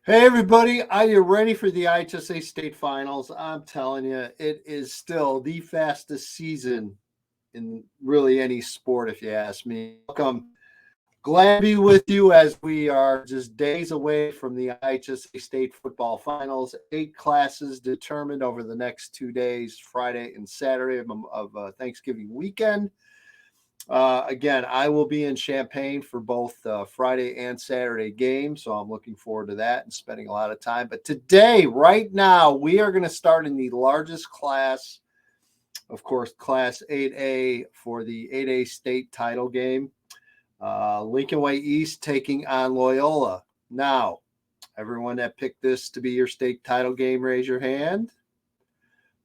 Hey everybody, are you ready for the IHSA state finals? I'm telling you, it is still the fastest season in really any sport, if you ask me. Welcome. Glad to be with you as we are just days away from the IHSA state football finals. 8 classes determined over the next 2 days, Friday and Saturday of Thanksgiving weekend. Again, I will be in Champaign for both Friday and Saturday games, so I'm looking forward to that and spending a lot of time. But today, right now, we are going to start in the largest class, of course, Class 8A for the 8A state title game. Lincoln Way East taking on Loyola. Now, everyone that picked this to be your state title game, raise your hand.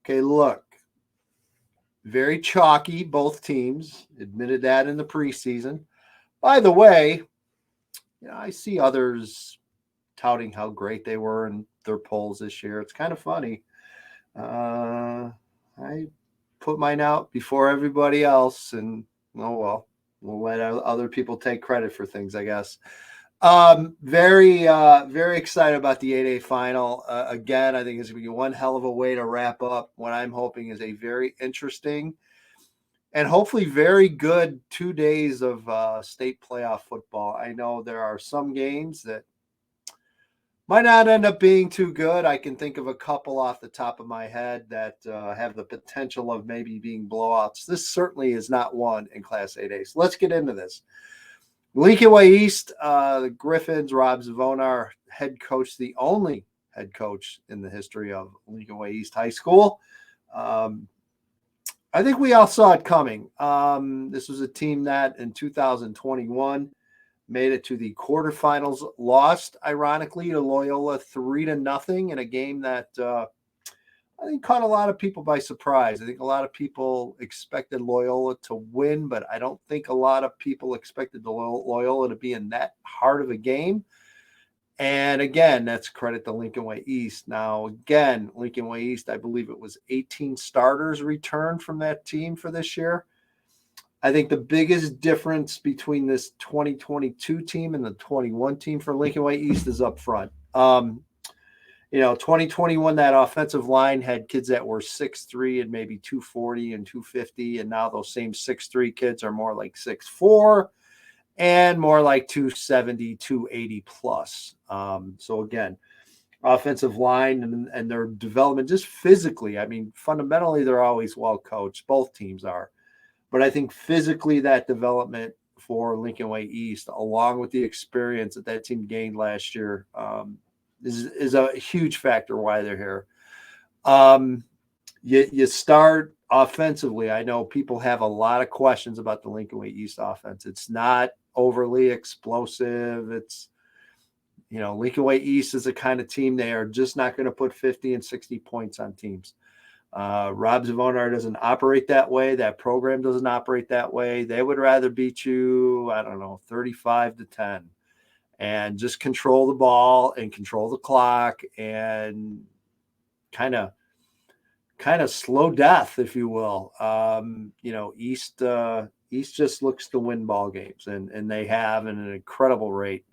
Okay, look. Very chalky, both teams admitted that in the preseason. By the way, I see others touting how great they were in their polls this year. It's kind of funny. I put mine out before everybody else, and oh well, we'll let other people take credit for things, I guess. Very excited about the 8A final. Again, I think it's going to be one hell of a way to wrap up what I'm hoping is a very interesting and hopefully very good 2 days of state playoff football. I know there are some games that might not end up being too good. I can think of a couple off the top of my head that have the potential of maybe being blowouts. This certainly is not one in Class 8A. So let's get into this. Lincoln Way East, the Griffins, Rob Zavonar, head coach, the only head coach in the history of Lincoln Way East High School. I think we all saw it coming. This was a team that in 2021 made it to the quarterfinals, lost, ironically, to Loyola 3-0 in a game that I think caught a lot of people by surprise. I think a lot of people expected Loyola to win, but I don't think a lot of people expected Loyola to be in that hard of a game. And again, that's credit to Lincoln Way East. Now, again, Lincoln Way East, I believe it was 18 starters returned from that team for this year. I think the biggest difference between this 2022 team and the 21 team for Lincoln Way East is up front. 2021, that offensive line had kids that were 6'3" and maybe 240 and 250. And now those same 6'3" kids are more like 6'4" and more like 270, 280 plus. So again, offensive line and their development just physically. I mean, fundamentally, they're always well coached. Both teams are. But I think physically that development for Lincoln Way East, along with the experience that team gained last year, is a huge factor why they're here. You start offensively. I know people have a lot of questions about the Lincoln Way East offense. It's not overly explosive. It's, Lincoln Way East is the kind of team they are just not going to put 50 and 60 points on teams. Rob Zavonar doesn't operate that way. That program doesn't operate that way. They would rather beat you, 35-10 and just control the ball and control the clock and kind of slow death, if you will. East just looks to win ball games, and they have at an incredible rate.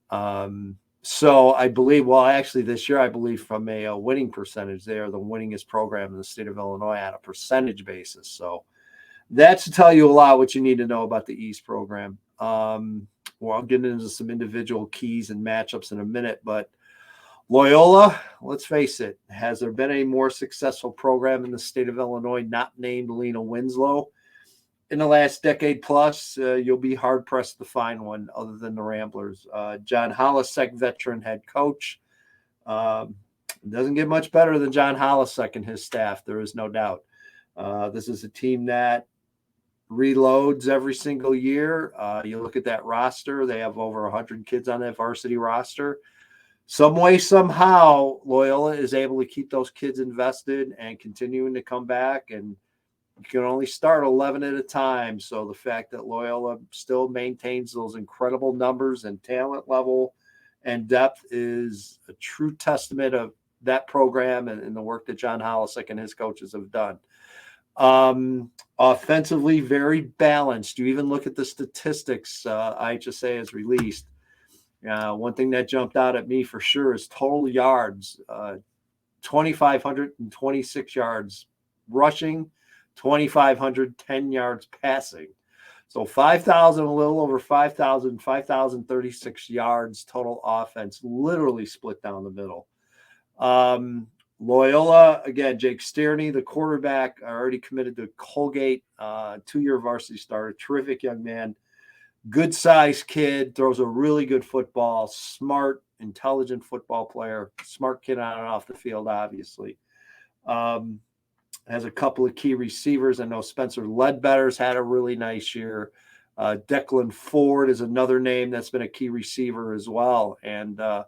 So I believe, this year, I believe from a winning percentage, they are the winningest program in the state of Illinois on a percentage basis. So that's to tell you a lot what you need to know about the East program. I'll get into some individual keys and matchups in a minute, but Loyola, let's face it, has there been a more successful program in the state of Illinois not named Lena Winslow in the last decade plus? You'll be hard-pressed to find one other than the Ramblers. John Hollisek, veteran head coach. Doesn't get much better than John Hollisek and his staff, there is no doubt. This is a team that reloads every single year. You look at that roster, they have over 100 kids on that varsity roster. Some way, somehow, Loyola is able to keep those kids invested and continuing to come back, and you can only start 11 at a time. So the fact that Loyola still maintains those incredible numbers and talent level and depth is a true testament of that program and the work that John Hollisek and his coaches have done. Offensively, very balanced. You even look at the statistics IHSA has released. One thing that jumped out at me for sure is total yards, 2,526 yards rushing, 2,510 yards passing. So 5,000, a little over 5,000, 5,036 yards total offense, literally split down the middle. Loyola, again, Jake Stearney, the quarterback, already committed to Colgate, 2-year varsity starter, terrific young man, good sized kid, throws a really good football, smart, intelligent football player, smart kid on and off the field, obviously. Has a couple of key receivers. I know Spencer Ledbetter's had a really nice year. Declan Ford is another name that's been a key receiver as well. And the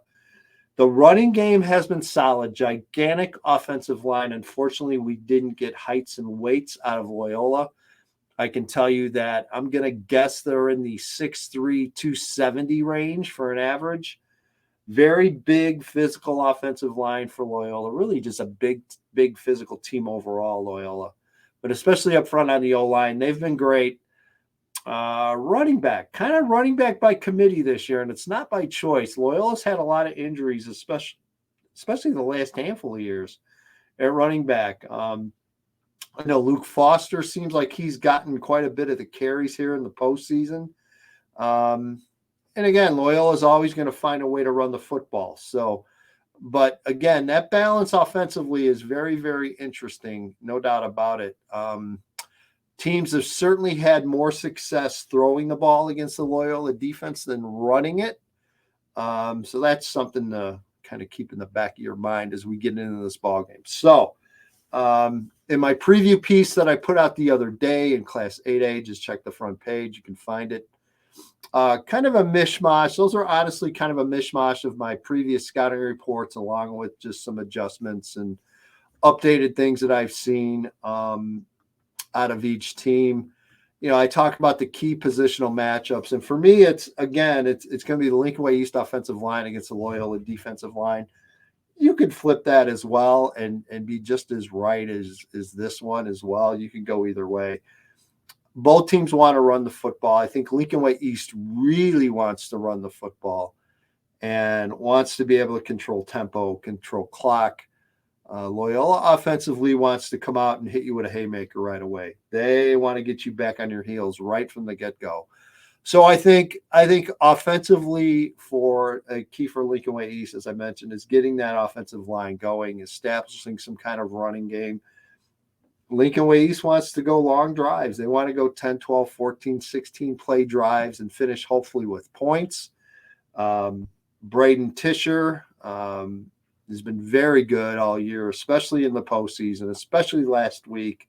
running game has been solid. Gigantic offensive line. Unfortunately, we didn't get heights and weights out of Loyola. I can tell you that I'm going to guess they're in the 6'3", 270 range for an average. Very big physical offensive line for Loyola. Really just a big physical team overall, Loyola. But especially up front on the O-line, they've been great. Running back, kind of running back by committee this year, and it's not by choice. Loyola's had a lot of injuries, especially the last handful of years at running back. I know Luke Foster seems like he's gotten quite a bit of the carries here in the postseason. And again, Loyola is always going to find a way to run the football. So, but again, that balance offensively is very, very interesting. No doubt about it. Teams have certainly had more success throwing the ball against the Loyola defense than running it. So that's something to kind of keep in the back of your mind as we get into this ball game. So in my preview piece that I put out the other day in Class 8A, just check the front page. You can find it. Kind of a mishmash. Those are honestly kind of a mishmash of my previous scouting reports, along with just some adjustments and updated things that I've seen out of each team. You know, I talk about the key positional matchups, and for me, it's going to be the Lincoln Way East offensive line against the Loyola defensive line. You could flip that as well and be just as right as this one as well. You could go either way. Both teams want to run the football. I think Lincoln Way East really wants to run the football and wants to be able to control tempo, control clock. Loyola offensively wants to come out and hit you with a haymaker right away. They want to get you back on your heels right from the get-go. So I think offensively, for a key for Lincoln Way East, as I mentioned, is getting that offensive line going, establishing some kind of running game. Lincoln Way East wants to go long drives. They want to go 10, 12, 14, 16 play drives and finish hopefully with points. Braden Tisher has been very good all year, especially in the postseason, especially last week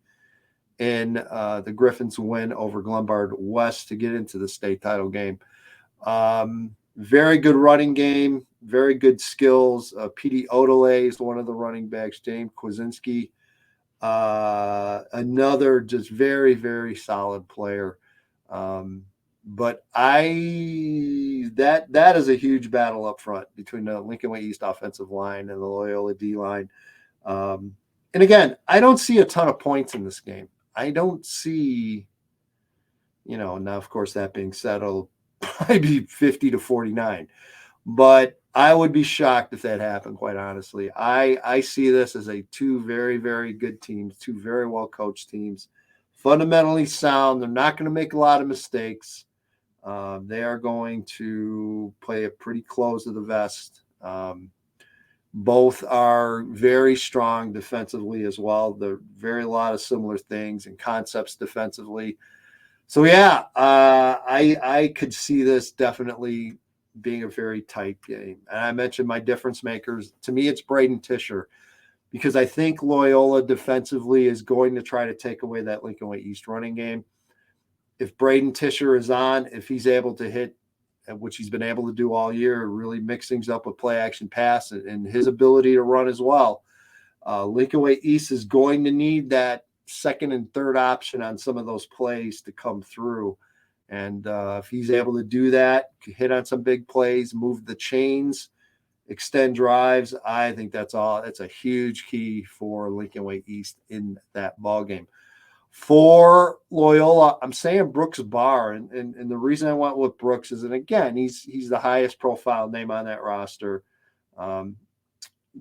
in the Griffins win over Glenbard West to get into the state title game. Very good running game, very good skills. P.D. Odele is one of the running backs. James Kwasinski, another just very, very solid player. But that is a huge battle up front between the Lincoln Way East offensive line and the Loyola D line. And again, I don't see a ton of points in this game. I don't see, now of course, that being said, it'll probably be 50-49, but I would be shocked if that happened, quite honestly. I see this as two very, very good teams, two very well coached teams, fundamentally sound. They're not going to make a lot of mistakes. They are going to play it pretty close to the vest. Both are very strong defensively as well. They're very a lot of similar things and concepts defensively. So yeah, I could see this definitely being a very tight game. And I mentioned my difference makers. To me, it's Braden Tisher, because I think Loyola defensively is going to try to take away that Lincoln Way East running game. If Braden Tisher is on, if he's able to hit, which he's been able to do all year, really mix things up with play action pass and his ability to run as well. Lincoln Way East is going to need that second and third option on some of those plays to come through. And if he's able to do that, hit on some big plays, move the chains, extend drives, I think that's a huge key for Lincoln Way East in that ball game. For Loyola, I'm saying Brooks Barr, and the reason I went with Brooks is, and again, he's the highest profile name on that roster.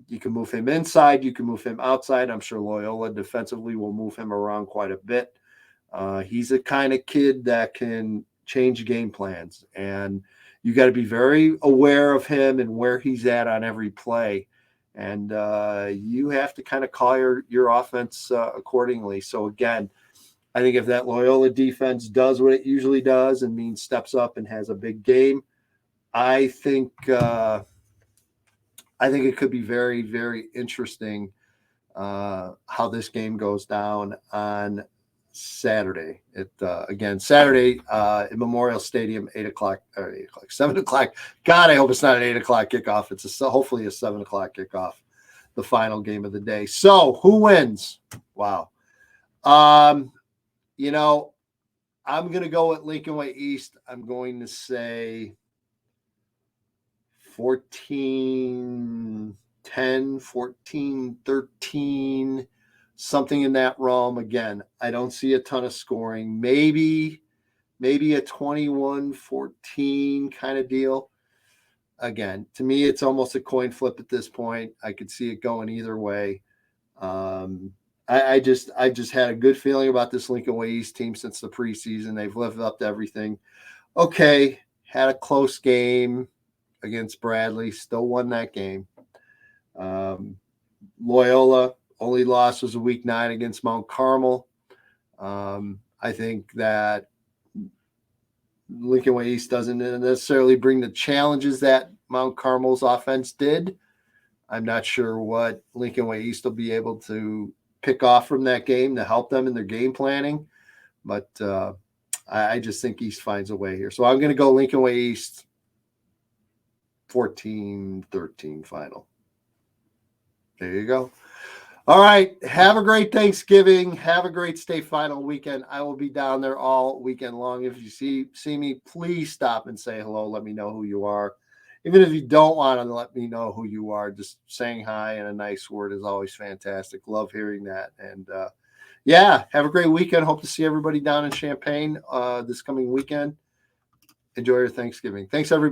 You can move him inside, you can move him outside. I'm sure Loyola defensively will move him around quite a bit. He's the kind of kid that can change game plans, and you got to be very aware of him and where he's at on every play. And you have to kind of call your offense accordingly. So again, I think if that Loyola defense does what it usually does and means steps up and has a big game, I think it could be very, very interesting how this game goes down on Saturday. Saturday at Memorial Stadium, 7 o'clock. God, I hope it's not an 8 o'clock kickoff. It's hopefully a 7 o'clock kickoff, the final game of the day. So who wins? Wow. I'm going to go with Lincoln Way East. I'm going to say 14-10, 14-13, something in that realm. Again, I don't see a ton of scoring. Maybe a 21-14 kind of deal. Again, to me, it's almost a coin flip at this point. I could see it going either way. I just had a good feeling about this Lincoln Way East team since the preseason. They've lived up to everything. Okay, had a close game against Bradley, still won that game. Loyola, only loss was a week 9 against Mount Carmel. I think that Lincoln Way East doesn't necessarily bring the challenges that Mount Carmel's offense did. I'm not sure what Lincoln Way East will be able to pick off from that game to help them in their game planning. But I just think East finds a way here. So I'm going to go Lincoln Way East 14-13 final. There you go. All right. Have a great Thanksgiving. Have a great state final weekend. I will be down there all weekend long. If you see me, please stop and say hello. Let me know who you are. Even if you don't want to let me know who you are, just saying hi and a nice word is always fantastic. Love hearing that. And have a great weekend. Hope to see everybody down in Champaign this coming weekend. Enjoy your Thanksgiving. Thanks, everybody.